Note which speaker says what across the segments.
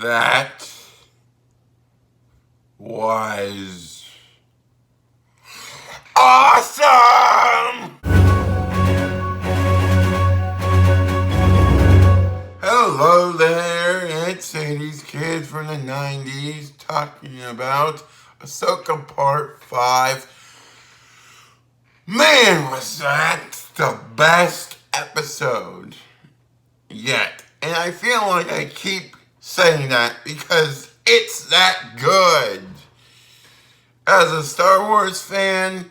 Speaker 1: That was awesome! Hello there, it's 80s Kid from the 90s talking about Ahsoka Part 5. Man, was that the best episode yet. And I feel like I keep saying that because it's that good. As a Star Wars fan,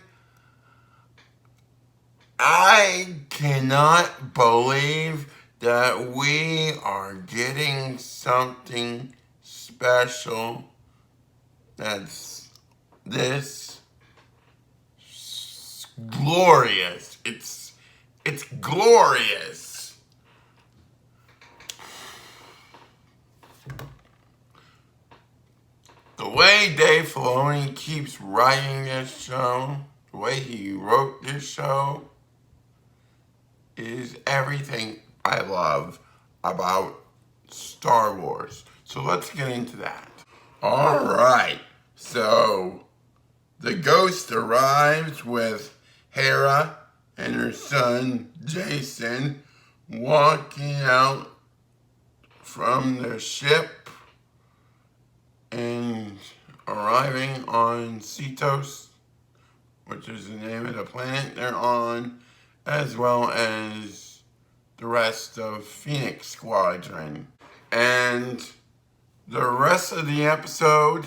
Speaker 1: I cannot believe that we are getting something special that's this glorious. It's glorious. The way Dave Filoni keeps writing this show, the way he wrote this show, is everything I love about Star Wars. So let's get into that. Alright, so the Ghost arrives with Hera and her son Jason walking out from their ship and arriving on Cetos, which is the name of the planet they're on, as well as the rest of Phoenix Squadron. And the rest of the episode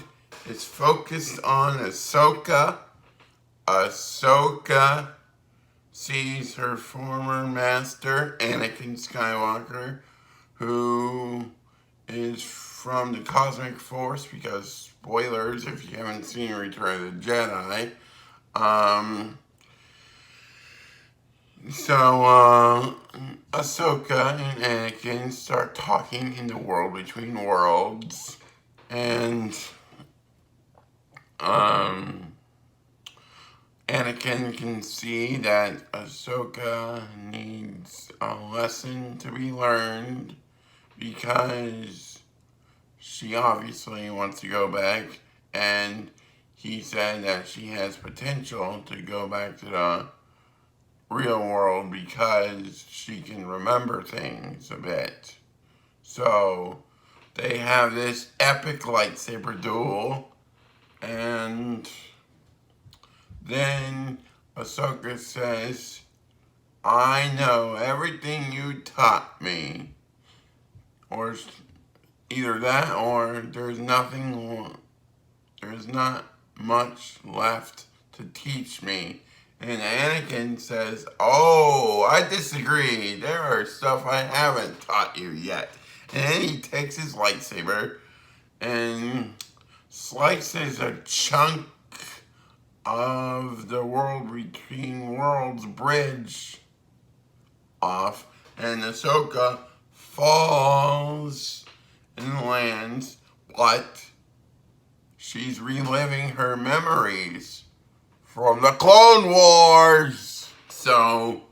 Speaker 1: is focused on Ahsoka. Ahsoka sees her former master, Anakin Skywalker, who is from the Cosmic Force, because spoilers if you haven't seen Return of the Jedi. So Ahsoka and Anakin start talking in the world between worlds, and Anakin can see that Ahsoka needs a lesson to be learned because she obviously wants to go back, and he said that she has potential to go back to the real world because she can remember things a bit. So they have this epic lightsaber duel, and then Ahsoka says, I know everything you taught me. Or either that or there's not much left to teach me. And Anakin says, oh, I disagree. There are stuff I haven't taught you yet. And then he takes his lightsaber and slices a chunk of the world between worlds bridge off. And Ahsoka falls and lands, but she's reliving her memories from the Clone Wars. So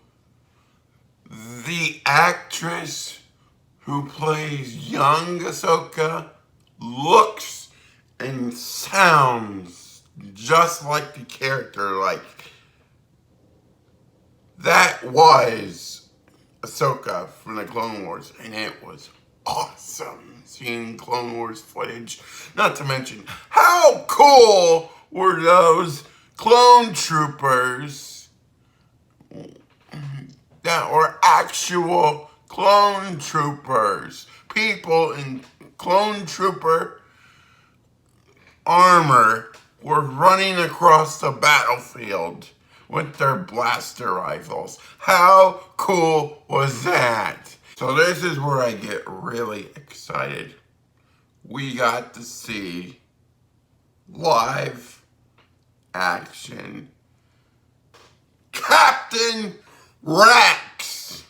Speaker 1: the actress who plays young Ahsoka looks and sounds just like the character. Like, that was Ahsoka from the Clone Wars, and it was awesome seeing Clone Wars footage. Not to mention, how cool were those clone troopers that were actual clone troopers. People in clone trooper armor were running across the battlefield with their blaster rifles. How cool was that? So this is where I get really excited. We got to see live action Captain Rex,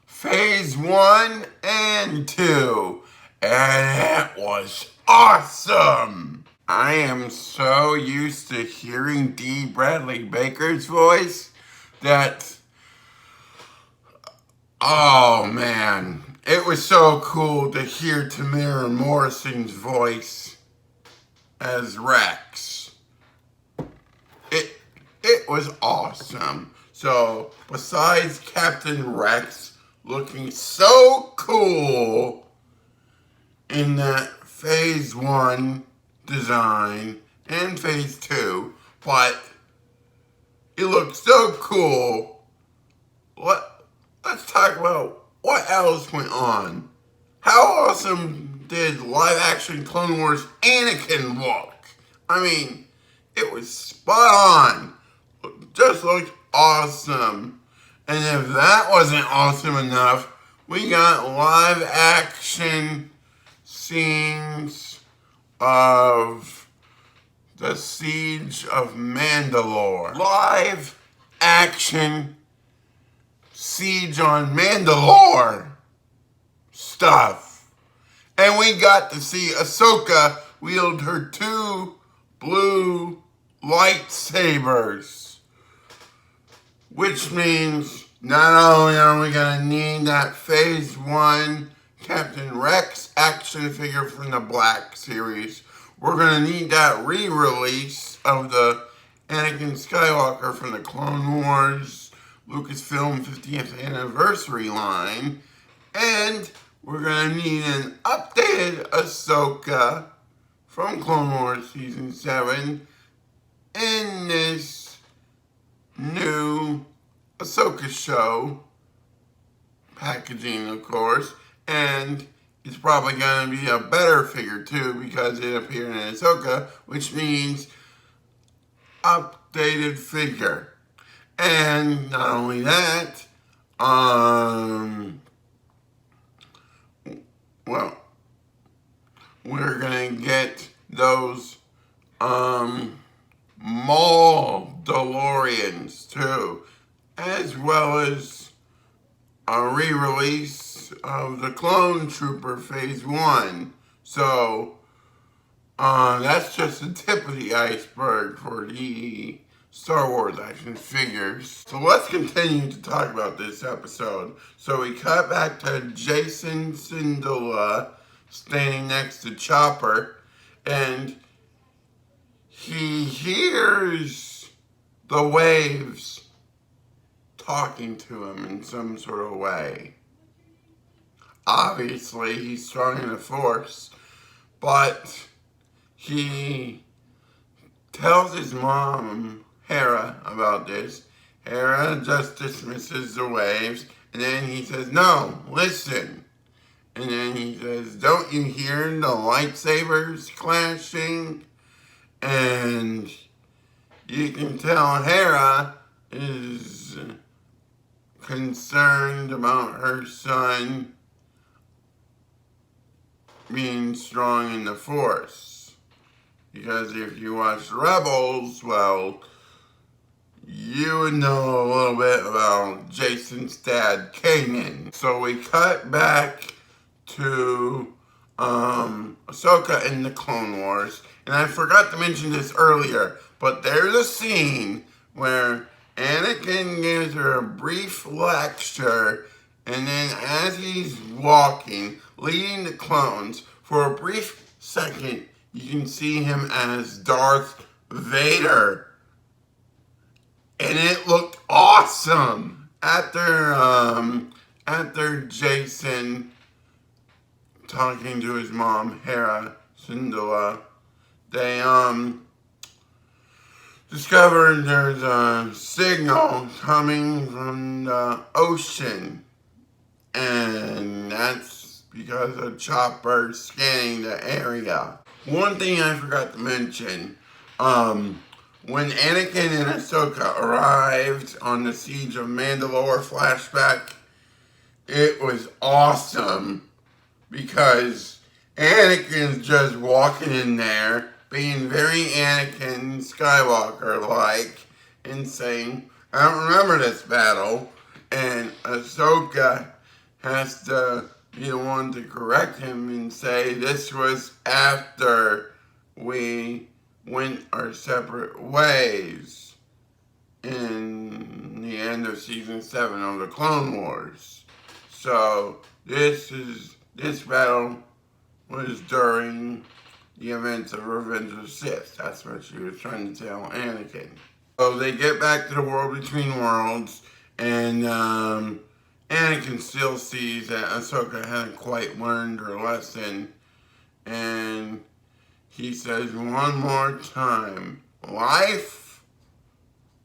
Speaker 1: Phase 1 and 2, and it was awesome. I am so used to hearing D. Bradley Baker's voice that, oh man, it was so cool to hear Tamara Morrison's voice as Rex. It was awesome. So, besides Captain Rex looking so cool in that Phase 1 design and Phase 2, but it looked so cool. Let's talk about what else went on. How awesome did live action Clone Wars Anakin look? I mean, it was spot on. Just looked awesome. And if that wasn't awesome enough, we got live action scenes of the Siege of Mandalore. Live action Siege on Mandalore stuff. And we got to see Ahsoka wield her 2 blue lightsabers. Which means not only are we going to need that Phase 1 Captain Rex action figure from the Black series, we're going to need that re-release of the Anakin Skywalker from the Clone Wars Lucasfilm 50th anniversary line, and we're going to need an updated Ahsoka from Clone Wars Season 7 in this new Ahsoka show packaging, of course, and it's probably going to be a better figure too because it appeared in Ahsoka, which means updated figure. And not only that, well, we're gonna get those Maul DeLoreans too, as well as a re-release of the Clone Trooper Phase 1. So, that's just the tip of the iceberg for the Star Wars action figures. So let's continue to talk about this episode. So we cut back to Jason Syndulla standing next to Chopper, and he hears the waves talking to him in some sort of way. Obviously, he's strong in the Force, but he tells his mom, Hera, about this. Hera just dismisses the waves, and then he says, no, listen. And then he says, don't you hear the lightsabers clashing? And you can tell Hera is concerned about her son being strong in the Force. Because if you watch Rebels, well, you would know a little bit about Jason's dad, Kanan. So we cut back to Ahsoka in the Clone Wars. And I forgot to mention this earlier, but there's a scene where Anakin gives her a brief lecture, and then as he's walking, leading the clones, for a brief second, you can see him as Darth Vader. And it looked awesome. After Jason talking to his mom, Hera Syndulla, they discovered there's a signal coming from the ocean, and that's because of Chopper scanning the area. One thing I forgot to mention, when Anakin and Ahsoka arrived on the Siege of Mandalore flashback, it was awesome because Anakin's just walking in there, being very Anakin Skywalker-like, and saying, I don't remember this battle, and Ahsoka has to be the one to correct him and say, this was after we went our separate ways in the end of Season 7 of the Clone Wars. So this battle was during the events of Revenge of the Sith. That's what she was trying to tell Anakin. So they get back to the world between worlds, and Anakin still sees that Ahsoka hasn't quite learned her lesson, and he says one more time, life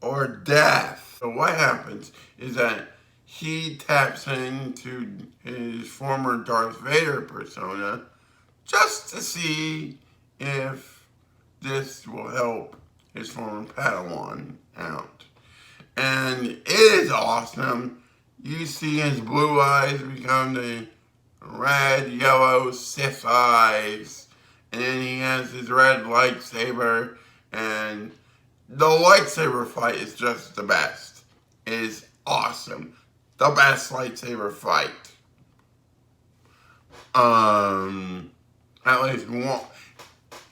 Speaker 1: or death. So what happens is that he taps into his former Darth Vader persona just to see if this will help his former Padawan out. And it is awesome. You see his blue eyes become the red, yellow Sith eyes. And then he has his red lightsaber. And the lightsaber fight is just the best. It is awesome. The best lightsaber fight. At least one.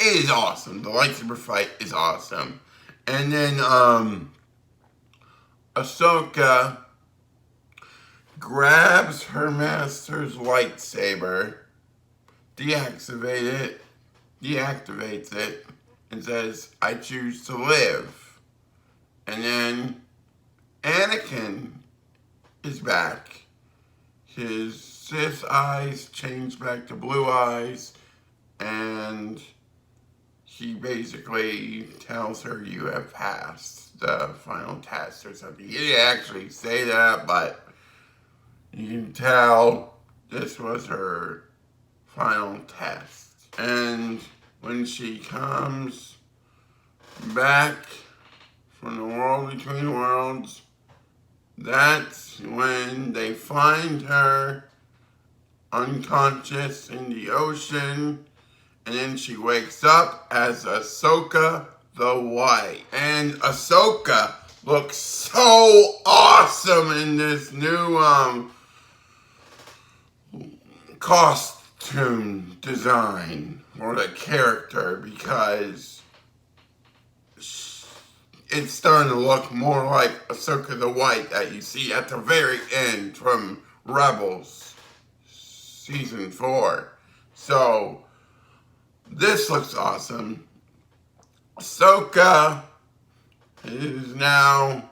Speaker 1: It is awesome. The lightsaber fight is awesome. And then, Ahsoka grabs her master's lightsaber, deactivates it, and says, I choose to live. And then Anakin is back. His Sith eyes change back to blue eyes, and he basically tells her, you have passed the final test or something. He didn't actually say that, but you can tell this was her final test. And when she comes back from the world between worlds, that's when they find her unconscious in the ocean. And then she wakes up as Ahsoka the White. And Ahsoka looks so awesome in this new costume design for the character, because it's starting to look more like Ahsoka the White that you see at the very end from Rebels Season 4. So this looks awesome. Ahsoka is now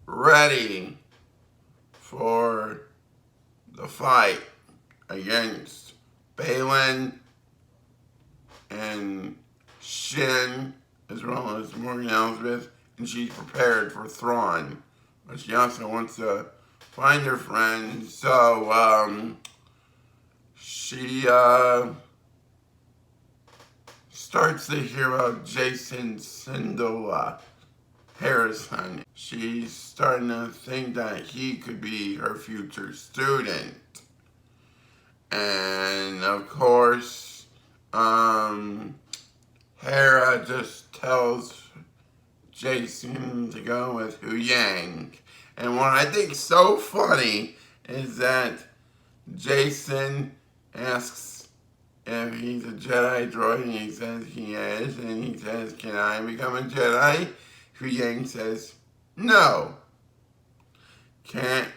Speaker 1: ready for the fight against Balin and Shin, as well as Morgan Elsbeth, and she's prepared for Thrawn, but she also wants to find her friend. So she starts to hear about Jason Sindola Harrison. She's starting to think that he could be her future student. And of course, Hera just tells Jason to go with Hu Yang. And what I think is so funny is that Jason asks if he's a Jedi droid, and he says he is, and he says, can I become a Jedi? Hu Yang says, no.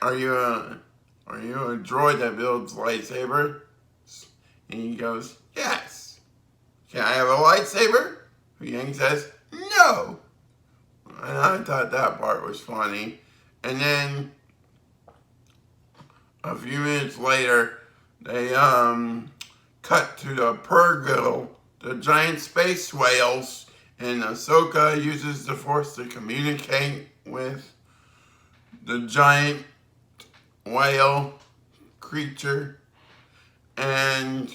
Speaker 1: Are you a droid that builds lightsabers? And he goes, yes. Can I have a lightsaber? Hu Yang says, no. And I thought that part was funny. And then a few minutes later, they cut to the Purrgil, the giant space whales, and Ahsoka uses the Force to communicate with the giant whale creature, and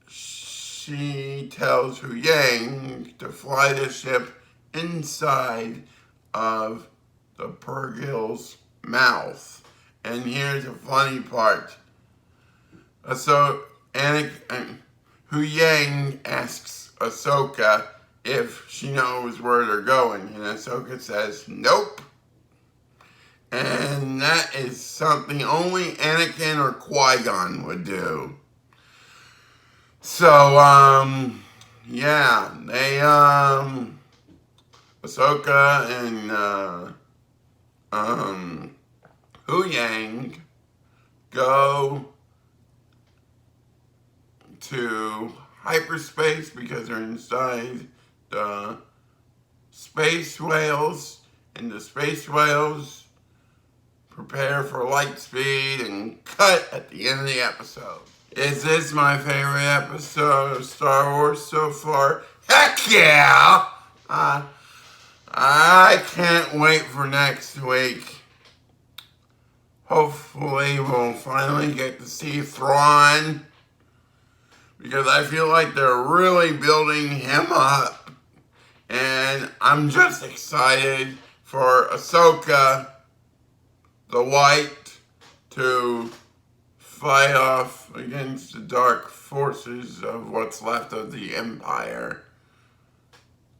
Speaker 1: she tells Hu Yang to fly the ship inside of the Purrgil's mouth. And here's the funny part. So Hu Yang asks Ahsoka if she knows where they're going, and Ahsoka says, nope. And that is something only Anakin or Qui-Gon would do. So, yeah, they, Ahsoka and Hu Yang go to hyperspace because they're inside the space whales, and the space whales prepare for light speed and cut at the end of the episode. Is this my favorite episode of Star Wars so far? Heck yeah! I can't wait for next week. Hopefully we'll finally get to see Thrawn, because I feel like they're really building him up. And I'm just excited for Ahsoka, the White, to fight off against the dark forces of what's left of the Empire,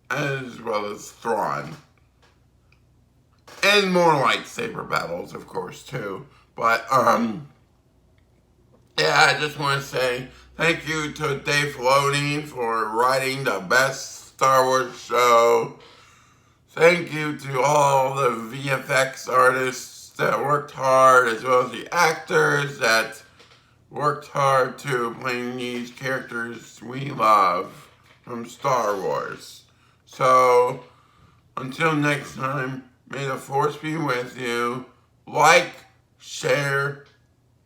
Speaker 1: as well as Thrawn. And more lightsaber battles, of course, too. But, yeah, I just want to say thank you to Dave Filoni for writing the best Star Wars show. Thank you to all the VFX artists that worked hard, as well as the actors that worked hard to playing these characters we love from Star Wars. So, until next time, may the Force be with you. Like, share,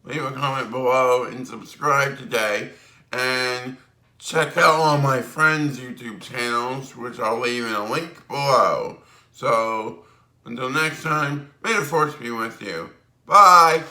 Speaker 1: leave a comment below, and subscribe today. And check out all my friends' YouTube channels, which I'll leave in a link below. So, until next time, may the Force be with you. Bye!